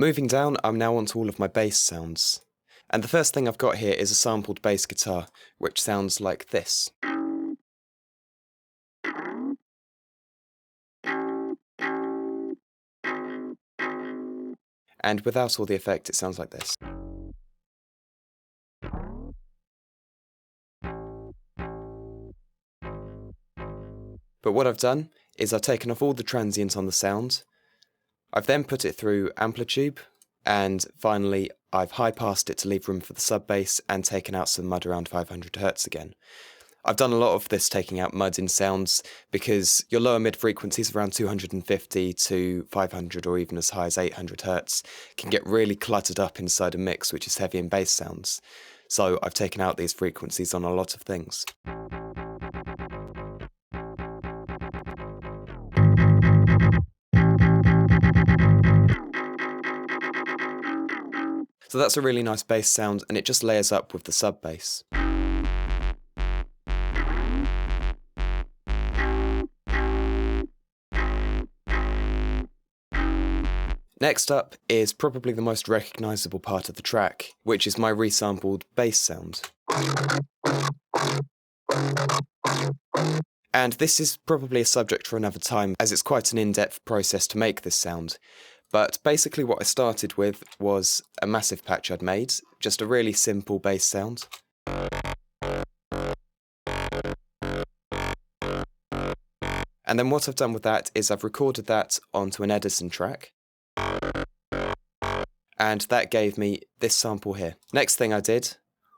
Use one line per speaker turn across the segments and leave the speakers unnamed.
Moving down, I'm now onto all of my bass sounds. And the first thing I've got here is a sampled bass guitar, which sounds like this. And without all the effect, it sounds like this. But what I've done is I've taken off all the transient on the sound. I've then put it through Amplitube, and finally I've high-passed it to leave room for the sub-bass and taken out some mud around 500 Hz again. I've done a lot of this taking out mud in sounds because your lower mid frequencies around 250 to 500 or even as high as 800 Hz can get really cluttered up inside a mix which is heavy in bass sounds. So I've taken out these frequencies on a lot of things. So that's a really nice bass sound, and it just layers up with the sub bass. Next up is probably the most recognisable part of the track, which is my resampled bass sound. And this is probably a subject for another time, as it's quite an in-depth process to make this sound. But basically what I started with was a massive patch I'd made, just a really simple bass sound. And then what I've done with that is I've recorded that onto an Edison track. And that gave me this sample here. Next thing I did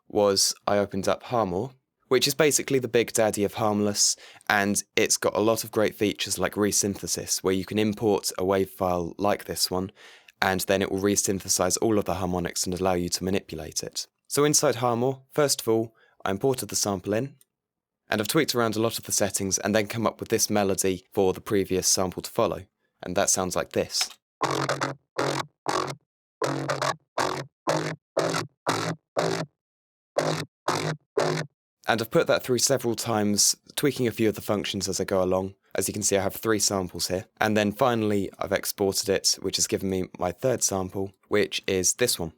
was I opened up Harmor, which is basically the big daddy of Harmless, and it's got a lot of great features like resynthesis, where you can import a WAV file like this one, and then it will resynthesize all of the harmonics and allow you to manipulate it. So inside Harmor, first of all, I imported the sample in, and I've tweaked around a lot of the settings and then come up with this melody for the previous sample to follow, and that sounds like this. And I've put that through several times, tweaking a few of the functions as I go along. As you can see, I have 3 samples here. And then finally, I've exported it, which has given me my third sample, which is this one.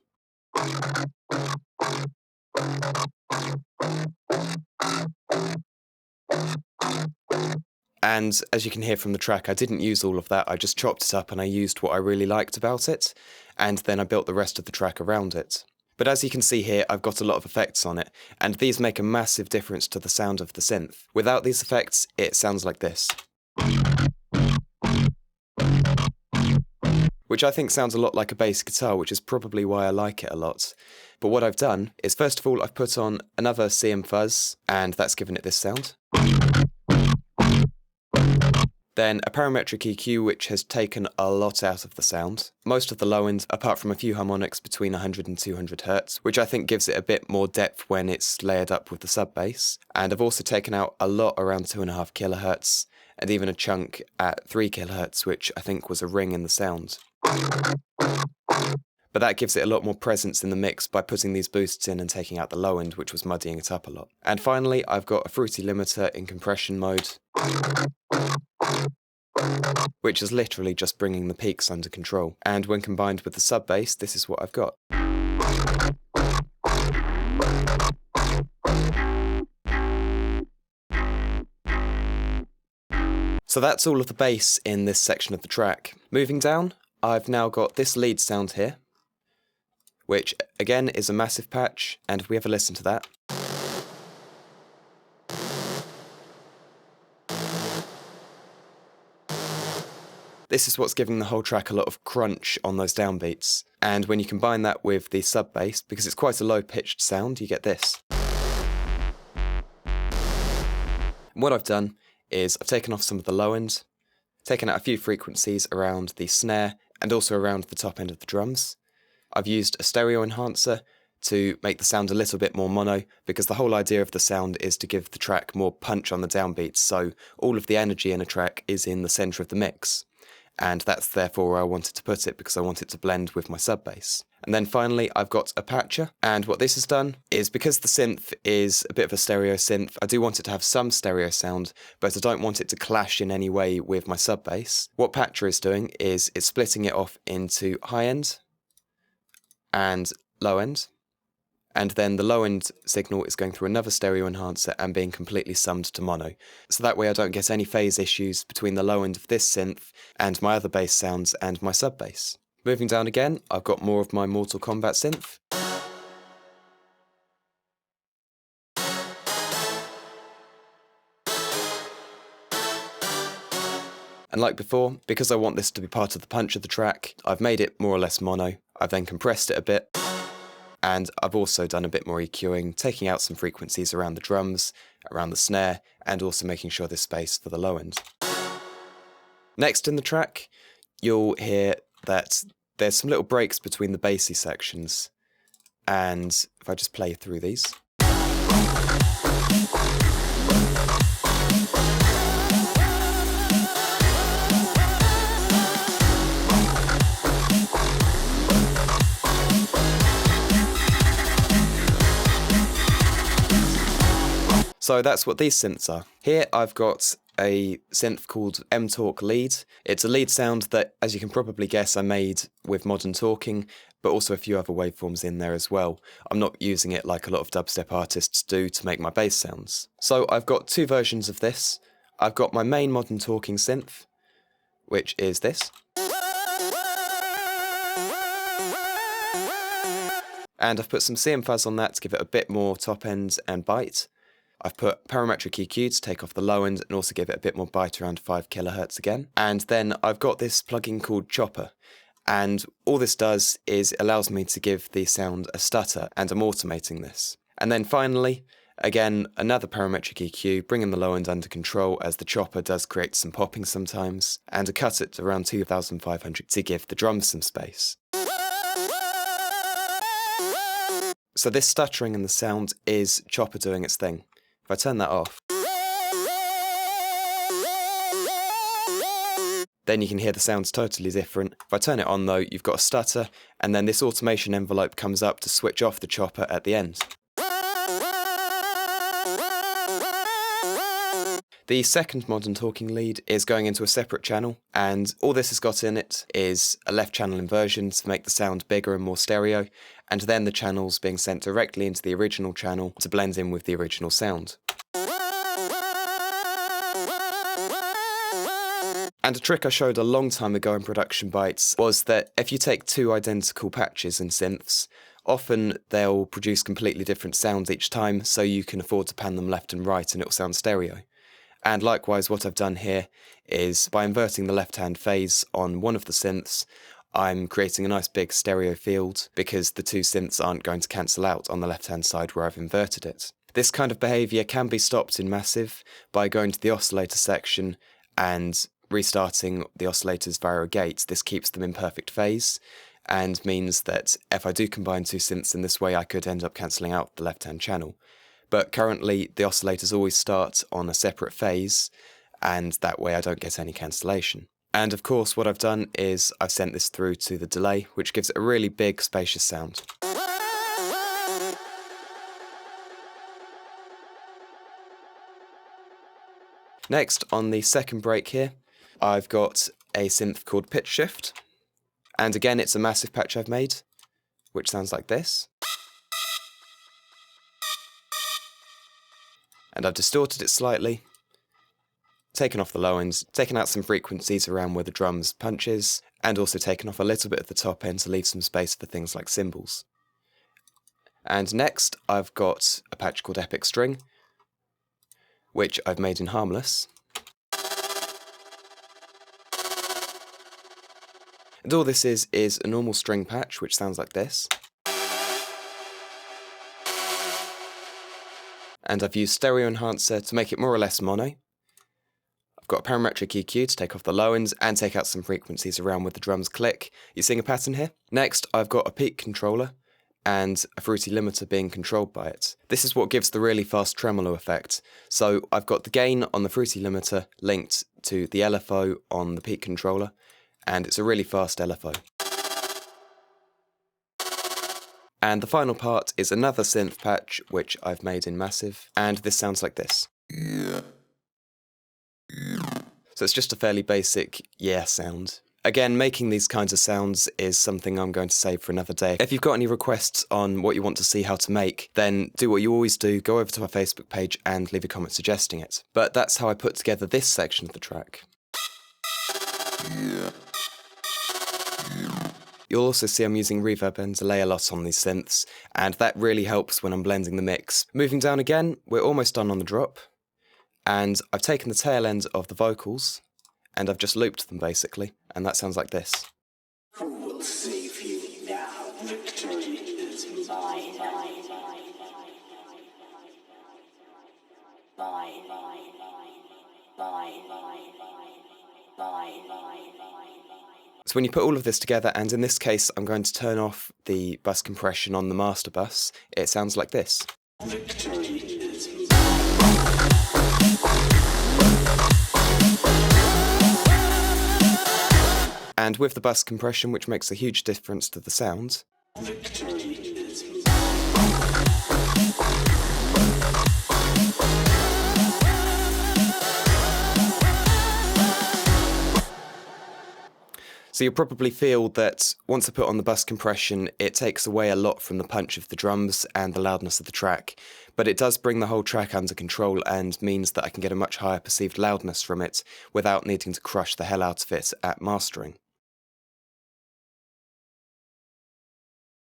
And as you can hear from the track, I didn't use all of that, I just chopped it up and I used what I really liked about it, and then I built the rest of the track around it. But as you can see here, I've got a lot of effects on it, and these make a massive difference to the sound of the synth. Without these effects, it sounds like this. Which I think sounds a lot like a bass guitar, which is probably why I like it a lot. But what I've done is, first of all, I've put on another CM fuzz, and that's given it this sound. Then a parametric EQ, which has taken a lot out of the sound. Most of the low end, apart from a few harmonics between 100 and 200 Hz, which I think gives it a bit more depth when it's layered up with the sub bass. And I've also taken out a lot around 2.5 kHz, and even a chunk at 3 kHz, which I think was a ring in the sound. But that gives it a lot more presence in the mix by putting these boosts in and taking out the low end, which was muddying it up a lot. And finally, I've got a fruity limiter in compression mode, which is literally just bringing the peaks under control. And when combined with the sub bass, this is what I've got. So that's all of the bass in this section of the track. Moving down, I've now got this lead sound here, which again is a massive patch, and if we have a listen to that. This is what's giving the whole track a lot of crunch on those downbeats. And when you combine that with the sub bass, because it's quite a low pitched sound, you get this. And what I've done is I've taken off some of the low end, taken out a few frequencies around the snare and also around the top end of the drums. I've used a stereo enhancer to make the sound a little bit more mono, because the whole idea of the sound is to give the track more punch on the downbeats, so all of the energy in a track is in the centre of the mix. And that's therefore where I wanted to put it, because I want it to blend with my sub bass. And then finally, I've got a patcher, and what this has done is, because the synth is a bit of a stereo synth, I do want it to have some stereo sound, but I don't want it to clash in any way with my sub bass. What patcher is doing is it's splitting it off into high end and low end. And then the low end signal is going through another stereo enhancer and being completely summed to mono. So that way I don't get any phase issues between the low end of this synth and my other bass sounds and my sub bass. Moving down again, I've got more of my Mortal Kombat synth. And like before, because I want this to be part of the punch of the track, I've made it more or less mono. I've then compressed it a bit. And I've also done a bit more EQing, taking out some frequencies around the drums, around the snare, and also making sure there's space for the low end. Next in the track, you'll hear that there's some little breaks between the bassy sections. And if I just play through these. So that's what these synths are. Here I've got a synth called M-Talk Lead. It's a lead sound that, as you can probably guess, I made with modern talking, but also a few other waveforms in there as well. I'm not using it like a lot of dubstep artists do to make my bass sounds. So I've got two versions of this. I've got my main modern talking synth, which is this. And I've put some CM fuzz on that to give it a bit more top end and bite. I've put parametric EQ to take off the low end and also give it a bit more bite around 5 kHz again. And then I've got this plugin called Chopper. And all this does is it allows me to give the sound a stutter, and I'm automating this. And then finally, again, another parametric EQ, bringing the low end under control as the chopper does create some popping sometimes, and a cut at around 2500 to give the drums some space. So this stuttering in the sound is Chopper doing its thing. If I turn that off, then you can hear the sounds totally different. If I turn it on though, you've got a stutter, and then this automation envelope comes up to switch off the chopper at the end. The second modern talking lead is going into a separate channel, and all this has got in it is a left channel inversion to make the sound bigger and more stereo, and then the channels being sent directly into the original channel to blend in with the original sound. And a trick I showed a long time ago in production Bytes was that if you take two identical patches in synths, often they'll produce completely different sounds each time, so you can afford to pan them left and right and it'll sound stereo. And likewise, what I've done here is by inverting the left-hand phase on one of the synths, I'm creating a nice big stereo field because the two synths aren't going to cancel out on the left-hand side where I've inverted it. This kind of behaviour can be stopped in Massive by going to the oscillator section and restarting the oscillators via a gate. This keeps them in perfect phase and means that if I do combine two synths in this way, I could end up cancelling out the left-hand channel. But currently, the oscillators always start on a separate phase, and that way I don't get any cancellation. And of course, what I've done is I've sent this through to the delay, which gives it a really big, spacious sound. Next, on the second break here, I've got a synth called Pitch Shift. And again, it's a Massive patch I've made, which sounds like this. And I've distorted it slightly, taken off the low ends, taken out some frequencies around where the drums punches, and also taken off a little bit of the top end to leave some space for things like cymbals. And next, I've got a patch called Epic String, which I've made in Harmless. And all this is a normal string patch, which sounds like this. And I've used stereo enhancer to make it more or less mono. I've got a parametric EQ to take off the low ends and take out some frequencies around where the drums click. You seeing a pattern here? Next, I've got a peak controller and a fruity limiter being controlled by it. This is what gives the really fast tremolo effect. So I've got the gain on the fruity limiter linked to the LFO on the peak controller, and it's a really fast LFO. And the final part is another synth patch, which I've made in Massive, and this sounds like this. So it's just a fairly basic yeah sound, Again, making these kinds of sounds is something I'm going to save for another day. If you've got any requests on what you want to see how to make, then do what you always do, go over to our Facebook page and leave a comment suggesting it. But that's how I put together this section of the track. You'll also see I'm using reverb and delay a lot on these synths, and that really helps when I'm blending the mix. Moving down again, we're almost done on the drop, and I've taken the tail end of the vocals, and I've just looped them basically, and that sounds like this.
Who will save you now? Victory is mine.
So when you put all of this together, and in this case I'm going to turn off the bus compression on the master bus, it sounds like this.
Victory is mine.
And with the bus compression, which makes a huge difference to the sound,
Victory is mine.
so you'll probably feel that once I put on the bus compression, it takes away a lot from the punch of the drums and the loudness of the track, but it does bring the whole track under control and means that I can get a much higher perceived loudness from it without needing to crush the hell out of it at mastering.